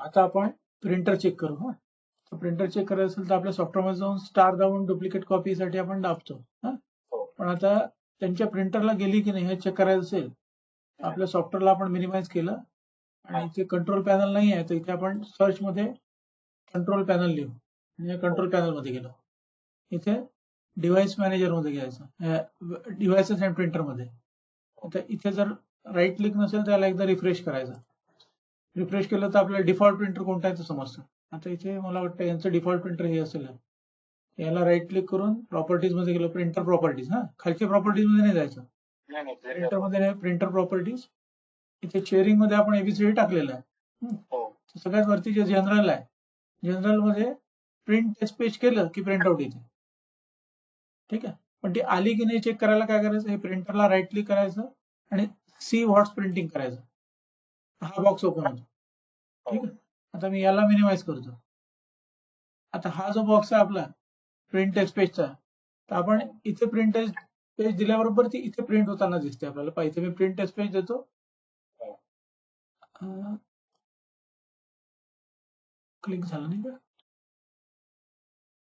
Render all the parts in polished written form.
आता आपण printer check करू. हा, प्रिंटर चेक करायचं असेल तर आपल्या सॉफ्टवेअरमध्ये जाऊन स्टार दाबून डुप्लिकेट कॉपीसाठी आपण दाबतो. पण आता त्यांच्या प्रिंटरला गेली की नाही हे चेक करायचं असेल, आपल्या सॉफ्टवेअरला आपण मिनिमाइज केलं आणि इथे कंट्रोल पॅनल नाही आहे, तर इथे आपण सर्च मध्ये कंट्रोल पॅनल लिहू. म्हणजे कंट्रोल पॅनल मध्ये गेलो. इथे डिव्हाइस मॅनेजर मध्ये घ्यायचं, डिव्हाइसेस अँड प्रिंटर मध्ये. आता इथे जर राईट क्लिक नसेल त्याला एकदा रिफ्रेश करायचं. रिफ्रेश केलं तर आपल्याला डिफॉल्ट प्रिंटर कोणता आहे ते समजतं. आता इथे मला वाटतं यांचं डिफॉल्ट प्रिंटर हे असेल. याला राईट क्लिक करून प्रॉपर्टीज मध्ये गेलो, प्रिंटर प्रॉपर्टीज. खालच्या प्रॉपर्टीज मध्ये नाही जायचं, प्रिंटर मध्ये प्रिंटर प्रॉपर्टीज. इथे शेअरिंग मध्ये आपण एबीसीडी टाकलेलं आहे. सगळ्यात वरती जे जनरल आहे, जनरल मध्ये प्रिंट टेस्ट पेज केलं की प्रिंट आउट येते. ठीक आहे, पण ती आली की नाही चेक करायला काय करायचं, हे प्रिंटरला राईट क्लिक करायचं आणि सी व्हॉट्स प्रिंटिंग करायचं. हा बॉक्स ओपन होतो. ठीक आहे, आता मी याला मिनिमाइज करतो. आता हा जो बॉक्स आहे आपला प्रिंट टेस्ट पेजचा, तर आपण इथे प्रिंट टेस्ट पेज दिल्याबरोबर ती इथे प्रिंट होताना दिसते आपल्याला. पाहिजे मी प्रिंट टेस्ट पेज देतो. क्लिक झालं नाही का?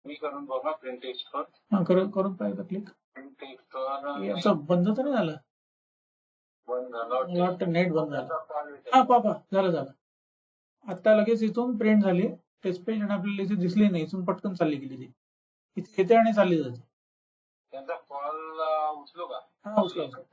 मी करून बघा प्रिंट टेस्ट वर. हा, करून पाहिजे क्लिक. प्रिंट टेस्ट वर याचं बंद तर नाही झालं? बंद झालं, मला वाटतं नेट बंद झालं. हा पापा झालं. आता लगेच इथून प्रिंट झाली टेस्ट पेज आणि आपल्याला इथे दिसली नाही, इथून पटकन चालली गेली ती. इथे येते आणि चालली जाते. त्यांचा कॉल उचलू का? हा, उचला.